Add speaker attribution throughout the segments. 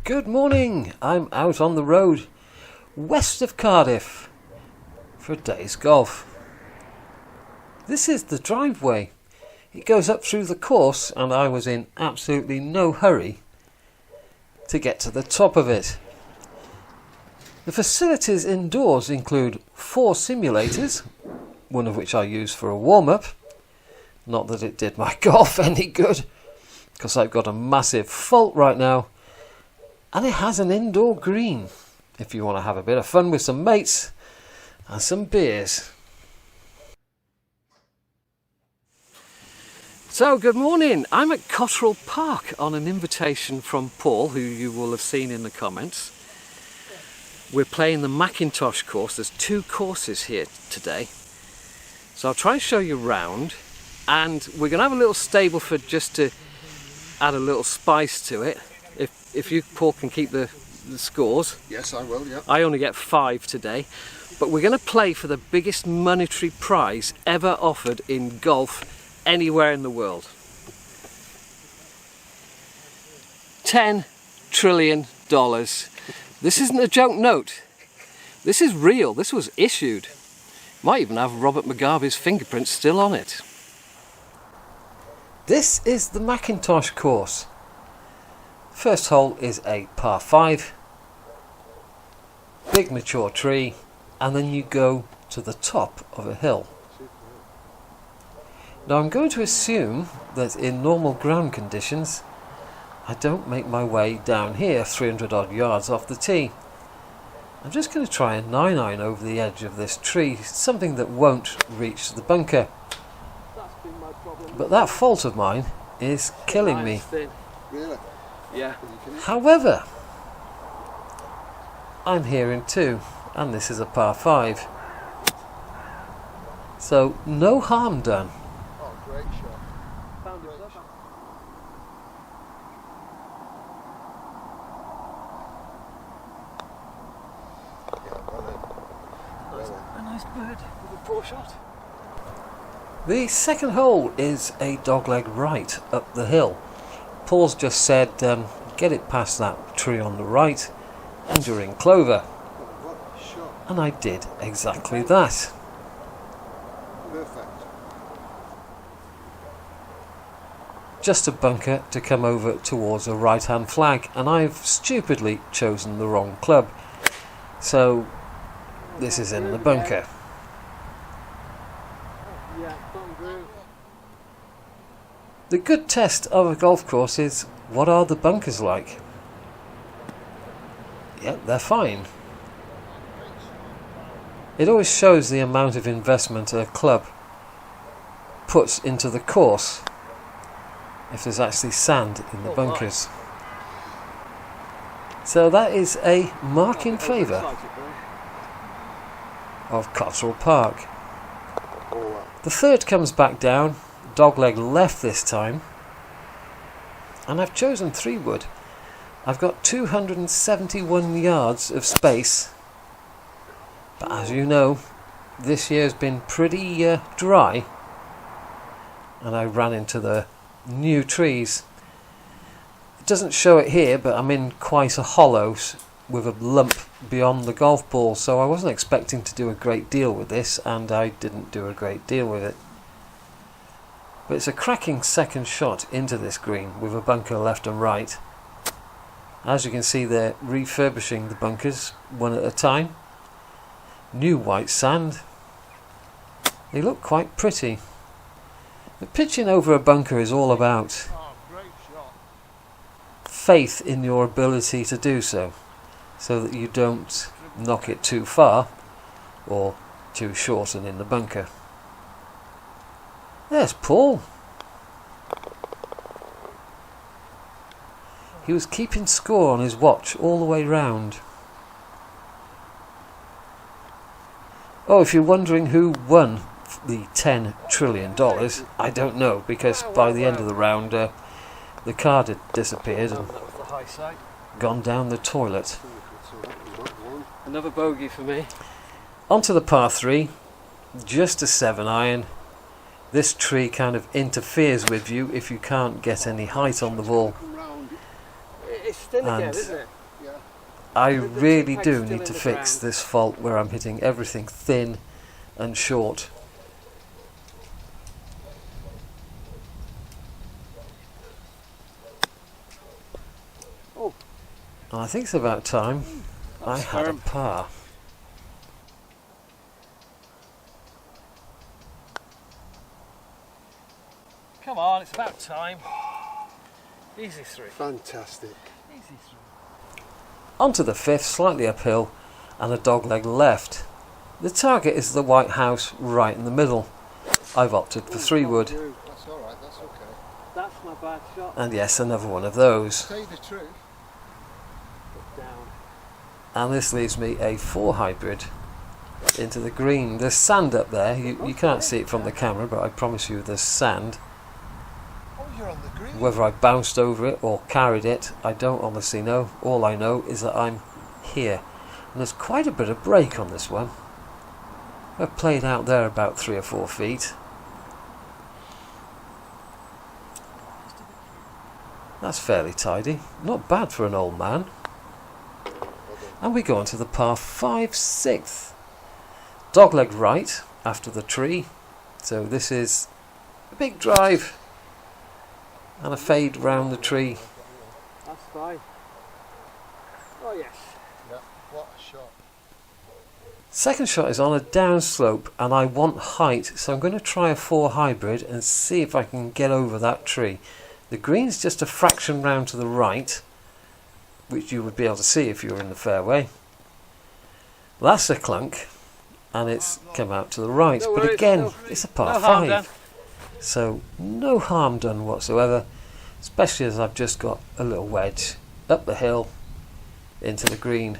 Speaker 1: Good morning, I'm out on the road west of Cardiff for a day's golf. This is the driveway. It goes up through the course and I was in absolutely no hurry to get to the top of it. The facilities indoors include 4 simulators, one of which I use for a warm-up. Not that it did my golf any good, because I've got a massive fault right now. And it has an indoor green, if you want to have a bit of fun with some mates and some beers. So, good morning. I'm at Cottrell Park on an invitation from Paul, who you will have seen in the comments. We're playing the Mackintosh course. There's 2 courses here today. So I'll try and show you round. And we're going to have a little Stableford just to add a little spice to it. If you, Paul, can keep the scores.
Speaker 2: Yes, I will, yeah.
Speaker 1: I only get 5 today. But we're going to play for the biggest monetary prize ever offered in golf anywhere in the world. $10 trillion. This isn't a joke note. This is real. This was issued. Might even have Robert Mugabe's fingerprints still on it. This is the Mackintosh course. First hole is a par 5, big mature tree, and then you go to the top of a hill. Now I'm going to assume that in normal ground conditions I don't make my way down here 300 odd yards off the tee. I'm just going to try a 9-iron over the edge of this tree, something that won't reach the bunker. But that fault of mine is killing me.
Speaker 2: Really?
Speaker 1: Yeah. However, I'm here in 2, and this is a par 5. So no harm done.
Speaker 2: Oh, great shot.
Speaker 3: Found yourself.
Speaker 2: Yeah, well in.
Speaker 3: A nice bird with a poor shot.
Speaker 1: The second hole is a dogleg right up the hill. Paul's just said, get it past that tree on the right and you're in clover.
Speaker 2: What a shot.
Speaker 1: And I did exactly that.
Speaker 2: Perfect.
Speaker 1: Just a bunker to come over towards a right hand flag, and I've stupidly chosen the wrong club. So this is in the bunker.
Speaker 3: Yeah, bottom groove.
Speaker 1: The good test of a golf course is, what are the bunkers like? Yep, they're fine. It always shows the amount of investment a club puts into the course if there's actually sand in the bunkers. So that is a mark in favour of Cottrell Park. The third comes back down, dogleg left this time, and I've chosen 3-wood. I've got 271 yards of space, but as you know, this year's been pretty dry, and I ran into the new trees. It doesn't show it here, but I'm in quite a hollow with a lump beyond the golf ball, so I wasn't expecting to do a great deal with this, and I didn't do a great deal with it. But it's a cracking second shot into this green with a bunker left and right. As you can see, they're refurbishing the bunkers one at a time. New white sand. They look quite pretty. But pitching over a bunker is all about faith in your ability to do so that you don't knock it too far or too short and in the bunker. There's Paul. He was keeping score on his watch all the way round. Oh, if you're wondering who won the $10 trillion, I don't know, because by the end of the round the card had disappeared and gone down the toilet.
Speaker 3: Another bogey for me.
Speaker 1: Onto the par 3, just a 7-iron. This tree kind of interferes with you if you can't get any height on the ball.
Speaker 3: It's thin again,
Speaker 1: And
Speaker 3: isn't it?
Speaker 2: Yeah.
Speaker 1: I
Speaker 3: The
Speaker 1: really
Speaker 3: peg's
Speaker 1: do
Speaker 3: still
Speaker 1: need
Speaker 3: in
Speaker 1: to
Speaker 3: the
Speaker 1: fix
Speaker 3: ground.
Speaker 1: this fault where I'm hitting everything thin and short.
Speaker 3: Oh,
Speaker 1: And I think it's about time I
Speaker 3: that's
Speaker 1: had a
Speaker 3: firm.
Speaker 1: par.
Speaker 3: Come on, it's about time. Easy three.
Speaker 2: Fantastic.
Speaker 3: Easy three.
Speaker 1: Onto the fifth, slightly uphill, and a dogleg left. The target is the white house right in the middle. I've opted for 3 wood,
Speaker 2: That's all right. That's okay.
Speaker 3: That's my bad shot.
Speaker 1: and yes, another one of those.
Speaker 2: Tell you the truth.
Speaker 3: Put down.
Speaker 1: And this leaves me a 4 hybrid into the green. There's sand up there. You can't see it from the camera, but I promise you there's sand.
Speaker 2: Oh, you're on the green.
Speaker 1: Whether I bounced over it or carried it, I don't honestly know. All I know is that I'm here. And there's quite a bit of break on this one. I've played out there about 3 or 4 feet. That's fairly tidy. Not bad for an old man. And we go on to the par 5, 6th. Dogleg right after the tree. So this is a big drive. And a fade round the tree.
Speaker 3: That's fine. Oh yes.
Speaker 2: Yeah. What a shot.
Speaker 1: Second shot is on a downslope and I want height, so I'm going to try a 4 hybrid and see if I can get over that tree. The green's just a fraction round to the right, which you would be able to see if you were in the fairway. That's a clunk, and it's come out to the right,
Speaker 3: No
Speaker 1: but
Speaker 3: worries,
Speaker 1: again,
Speaker 3: no-
Speaker 1: it's a par
Speaker 3: no harm
Speaker 1: 5.
Speaker 3: done.
Speaker 1: So no harm done whatsoever, especially as I've just got a little wedge up the hill into the green.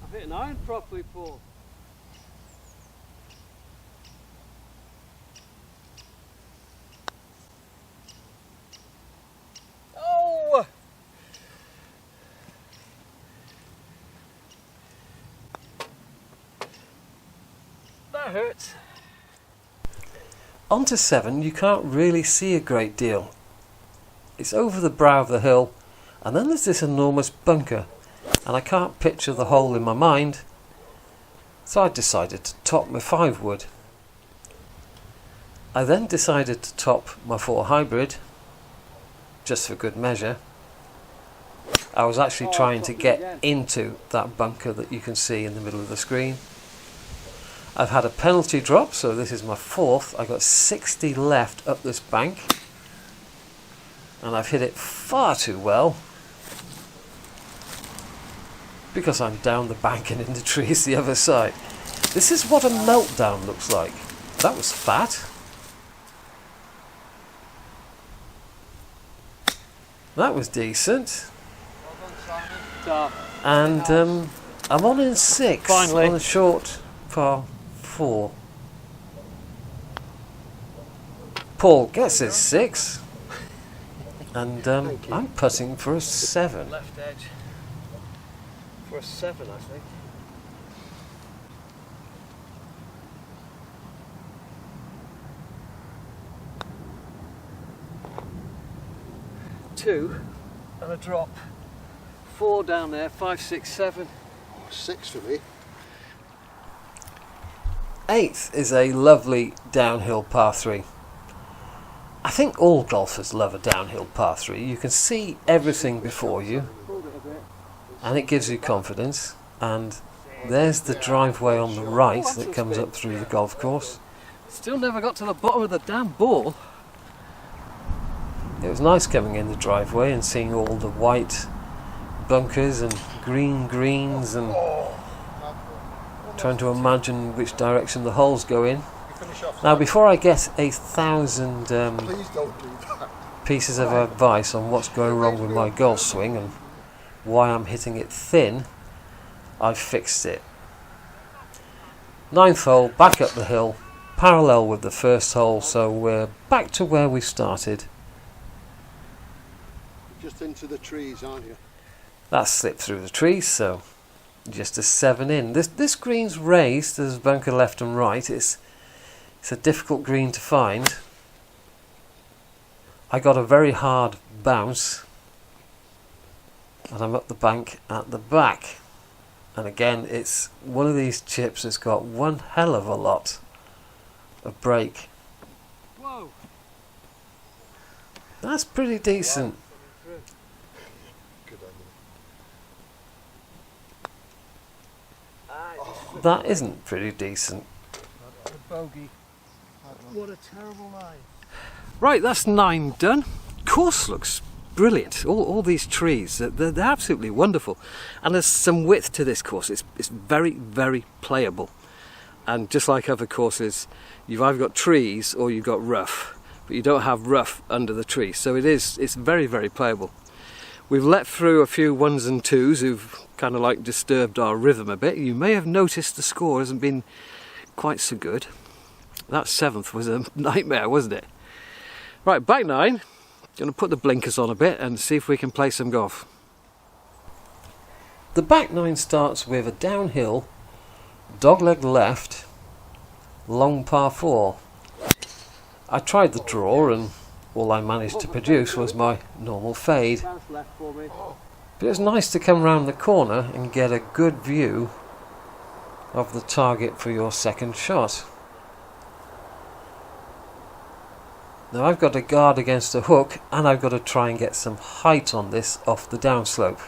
Speaker 3: I've hit an iron properly, Paul. Oh! That hurts.
Speaker 1: On to 7, you can't really see a great deal. It's over the brow of the hill, and then there's this enormous bunker, and I can't picture the hole in my mind, so I decided to top my 5 wood. I then decided to top my 4 hybrid, just for good measure. I was actually trying to get into that bunker that you can see in the middle of the screen. I've had a penalty drop, so this is my 4th. I've got 60 left up this bank, and I've hit it far too well because I'm down the bank and in the trees the other side. This is what a meltdown looks like. That was fat. That was decent.
Speaker 2: Well done, Simon.
Speaker 1: And I'm on in 6
Speaker 3: Finally.
Speaker 1: on a short par 4. Paul gets his 6, and I'm putting for a 7.
Speaker 3: Left edge. For a 7, I think. Two and a drop. 4 down there, 5, 6, 7.
Speaker 2: 6 for me.
Speaker 1: 8th is a lovely downhill par 3. I think all golfers love a downhill par 3. You can see everything before you,
Speaker 3: Hold it a bit.
Speaker 1: and it gives you confidence. And there's the driveway on the right that comes up through the golf course.
Speaker 3: Still never got to the bottom of the damn ball.
Speaker 1: It was nice coming in the driveway and seeing all the white bunkers and green greens and trying to imagine which direction the holes go in.
Speaker 2: You finish off.
Speaker 1: Now, before I get 1,000
Speaker 2: Please don't do that.
Speaker 1: pieces of advice on what's going wrong with my golf swing and why I'm hitting it thin, I've fixed it. 9th hole, back up the hill, parallel with the first hole, so we're back to where we started.
Speaker 2: Just into the trees, aren't you?
Speaker 1: That slipped through the trees, so just a 7 in. This green's raised, there's a bunker left and right. It's a difficult green to find. I got a very hard bounce, and I'm up the bank at the back. And again, it's one of these chips that's got one hell of a lot of break.
Speaker 3: Whoa!
Speaker 1: That's pretty decent.
Speaker 2: Good
Speaker 1: That isn't pretty decent.
Speaker 3: The bogey. What a terrible line. Right, that's 9 done. Course looks brilliant. All these trees, they're absolutely wonderful. And there's some width to this course. It's very, very playable. And just like other courses, you've either got trees or you've got rough, but you don't have rough under the trees. So it's very, very playable. We've let through a few 1s and 2s who've kind of like disturbed our rhythm a bit. You may have noticed the score hasn't been quite so good. That 7th was a nightmare, wasn't it? Right, back 9. Going to put the blinkers on a bit and see if we can play some golf.
Speaker 1: The back 9 starts with a downhill, dogleg left, long par 4. I tried the draw and all I managed to produce was my normal fade. But it was nice to come round the corner and get a good view of the target for your second shot. Now I've got to guard against a hook, and I've got to try and get some height on this off the downslope.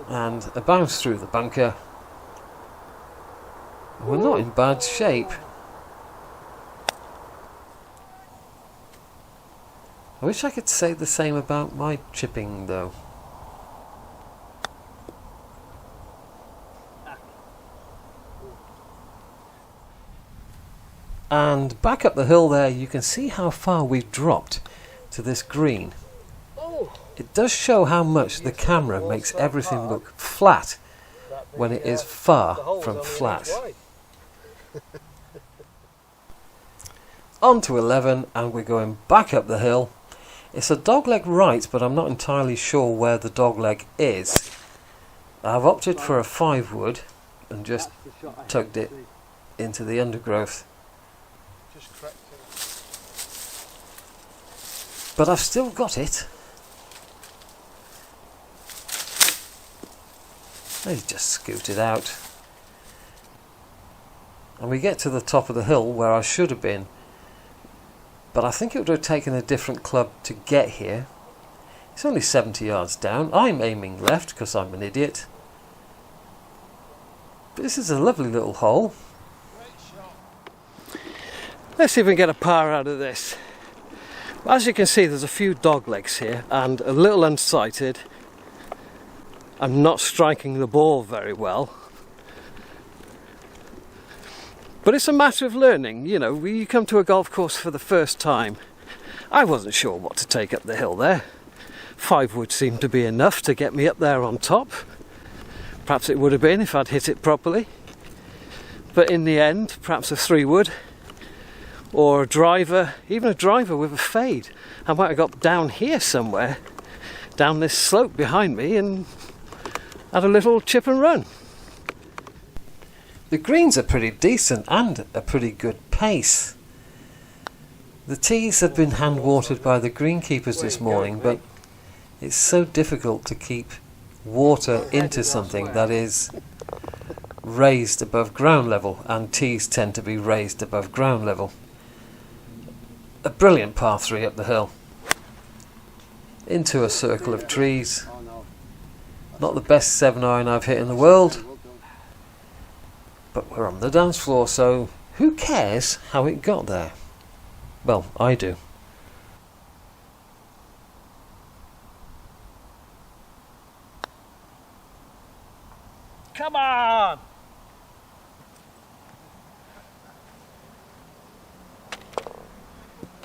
Speaker 1: And a bounce through the bunker. We're not in bad shape. I wish I could say the same about my chipping though. And back up the hill there, you can see how far we've dropped to this green. It does show how much the camera makes everything look flat when it is far from flat. On to 11, and we're going back up the hill. It's a dogleg right, but I'm not entirely sure where the dogleg is. I've opted for a 5-wood and just tugged it into the undergrowth. But I've still got it. He's just scooted out. And we get to the top of the hill where I should have been. But I think it would have taken a different club to get here. It's only 70 yards down. I'm aiming left because I'm an idiot. But this is a lovely little hole.
Speaker 3: Let's see if we can get a par out of this. As you can see, there's a few dog legs here and a little unsighted. I'm not striking the ball very well. But it's a matter of learning. You know, when you come to a golf course for the first time, I wasn't sure what to take up the hill there. 5 would seem to be enough to get me up there on top. Perhaps it would have been if I'd hit it properly. But in the end, perhaps a 3 wood. Or a driver, even a driver with a fade. I might have got down here somewhere, down this slope behind me, and had a little chip and run.
Speaker 1: The greens are pretty decent and a pretty good pace. The tees have been hand watered by the greenkeepers this morning, but it's so difficult to keep water into something that is raised above ground level, and tees tend to be raised above ground level. A brilliant par 3 up the hill. Into a circle of trees. Not the best 7-iron I've hit in the world. But we're on the dance floor, so who cares how it got there? Well, I do.
Speaker 3: Come on!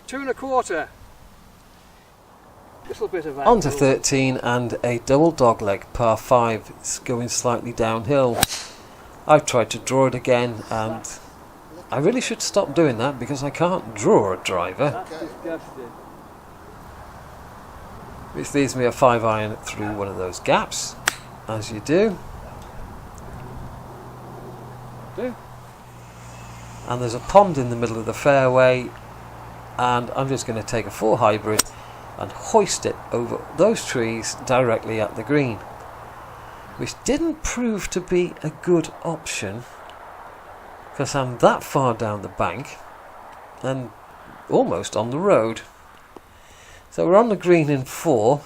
Speaker 3: Two and a quarter. Little bit of
Speaker 1: On to 13 and a double dogleg par 5. It's going slightly downhill. I've tried to draw it again, and I really should stop doing that because I can't draw a driver.
Speaker 3: That's disgusting.
Speaker 1: Which leaves me a 5-iron through one of those gaps, as you do. And there's a pond in the middle of the fairway, and I'm just going to take a 4 hybrid and hoist it over those trees directly at the green, which didn't prove to be a good option because I'm that far down the bank and almost on the road. So we're on the green in 4,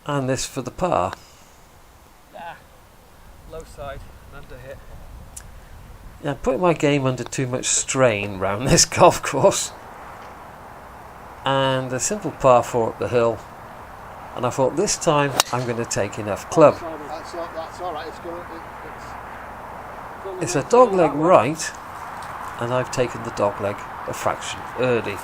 Speaker 1: and this for the par.
Speaker 3: Low side, under hit.
Speaker 1: Yeah, I'm putting my game under too much strain round this golf course. And a simple par 4 up the hill, and I thought this time I'm going to take enough club.
Speaker 2: That's all right.
Speaker 1: It's a dogleg right, and I've taken the dogleg a fraction early.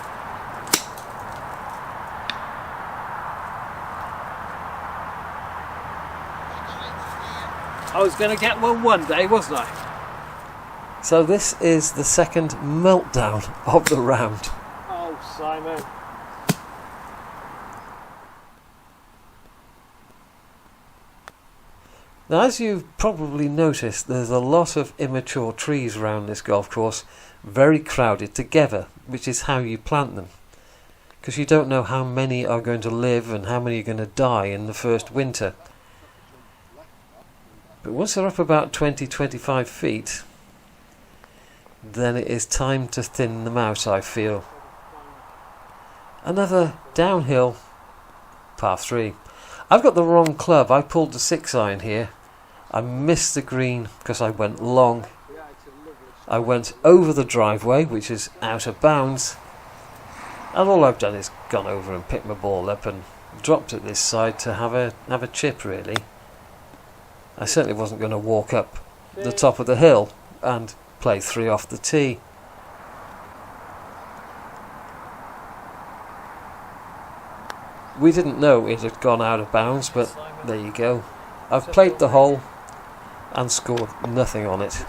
Speaker 3: I was going to get one day, wasn't I?
Speaker 1: So this is the second meltdown of the round.
Speaker 3: Oh, Simon.
Speaker 1: Now, as you've probably noticed, there's a lot of immature trees around this golf course, very crowded together, which is how you plant them, because you don't know how many are going to live and how many are going to die in the first winter. But once they're up about 20-25 feet, then it is time to thin them out, I feel. Another downhill par 3. I've got the wrong club. I pulled the 6-iron here. I missed the green because I went long. I went over the driveway, which is out of bounds, and all I've done is gone over and picked my ball up and dropped it this side to have a chip, really. I certainly wasn't going to walk up the top of the hill and play 3 off the tee. We didn't know it had gone out of bounds, but there you go. I've played the hole and scored nothing on it.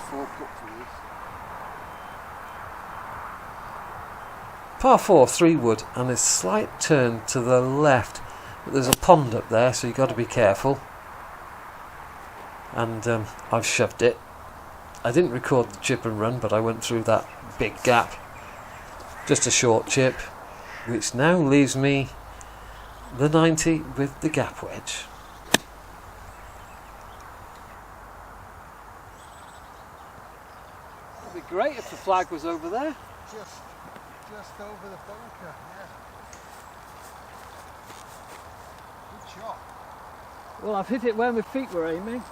Speaker 1: Par 4, 3 wood, and a slight turn to the left. But there's a pond up there, so you've got to be careful. And I've shoved it. I didn't record the chip and run, but I went through that big gap. Just a short chip, which now leaves me the 90 with the gap wedge.
Speaker 3: It'd be great if the flag was over there.
Speaker 2: Just over the bunker. Yeah. Good shot.
Speaker 3: Well, I've hit it where my feet were aiming.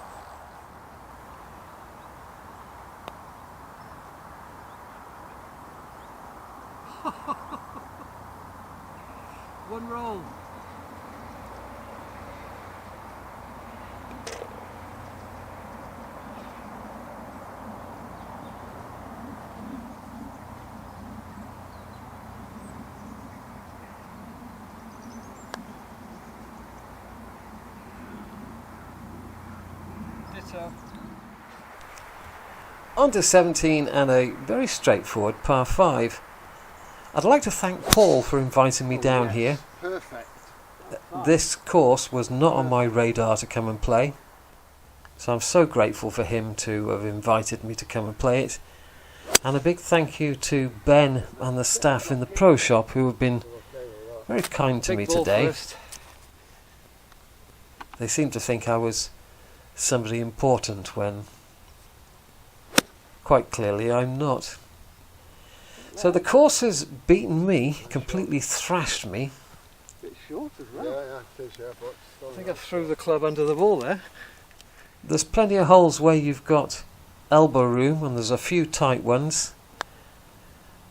Speaker 3: One roll. Ditto.
Speaker 1: On to 17 and a very straightforward par 5. I'd like to thank Paul for inviting me down here.
Speaker 2: Perfect.
Speaker 1: This course was not on my radar to come and play, so I'm so grateful for him to have invited me to come and play it. And a big thank you to Ben and the staff in the pro shop who have been very kind to me today.
Speaker 3: First.
Speaker 1: They seem to think I was somebody important when quite clearly I'm not. So the course has beaten me, completely thrashed me.
Speaker 3: Bit short as well.
Speaker 2: Yeah, it is, yeah, but
Speaker 3: I think I threw the club under the ball there.
Speaker 1: There's plenty of holes where you've got elbow room, and there's a few tight ones.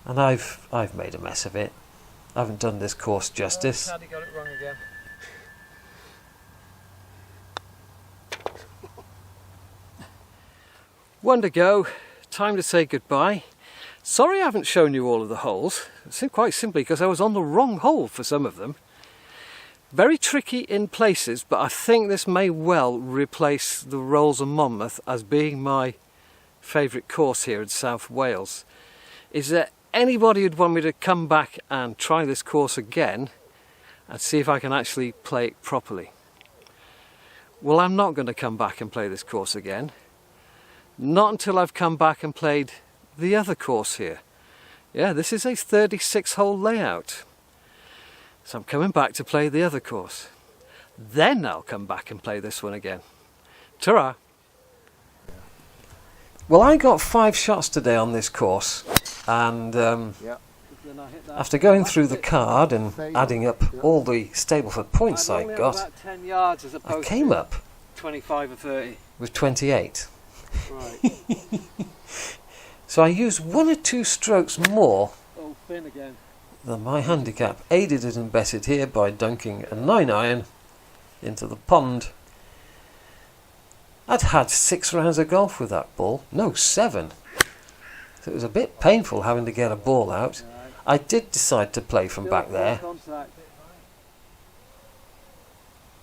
Speaker 1: And I've made a mess of it. I haven't done this course justice.
Speaker 3: Paddy got it wrong again. One to go. Time to say goodbye. Sorry I haven't shown you all of the holes. It's quite simply because I was on the wrong hole for some of them. Very tricky in places, but I think this may well replace the Rolls and Monmouth as being my favourite course here in South Wales. Is there anybody who'd want me to come back and try this course again and see if I can actually play it properly? Well, I'm not going to come back and play this course again. Not until I've come back and played the other course here. Yeah, this is a 36-hole layout. So I'm coming back to play the other course. Then I'll come back and play this one again. Ta-ra!
Speaker 1: Well, I got 5 shots today on this course, and after going through the card and adding up all the Stableford points I got,
Speaker 3: about 10 yards as
Speaker 1: I
Speaker 3: opposed
Speaker 1: came
Speaker 3: to
Speaker 1: up
Speaker 3: 25 or 30.
Speaker 1: with 28.
Speaker 3: Right.
Speaker 1: So I used 1 or 2 strokes more
Speaker 3: Oh, Finn again.
Speaker 1: than my handicap, aided and abetted here by dunking a 9-iron into the pond. I'd had 6 rounds of golf with that ball, no 7. So it was a bit painful having to get a ball out. I did decide to play from back there,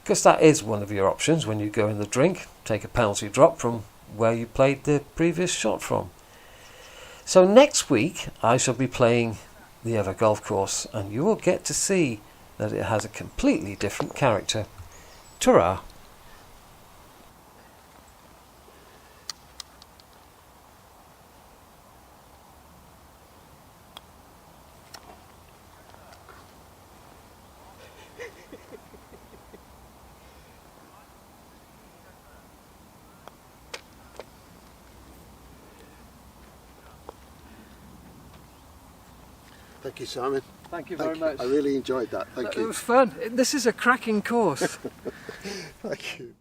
Speaker 1: because that is one of your options when you go in the drink. Take a penalty drop from where you played the previous shot from. So next week I shall be playing the other golf course, and you will get to see that it has a completely different character. Ta-ra!
Speaker 2: Thank you, Simon.
Speaker 3: Thank you very much.
Speaker 2: I really enjoyed that. Thank
Speaker 3: It
Speaker 2: you.
Speaker 3: was fun. This is a cracking course.
Speaker 2: Thank you.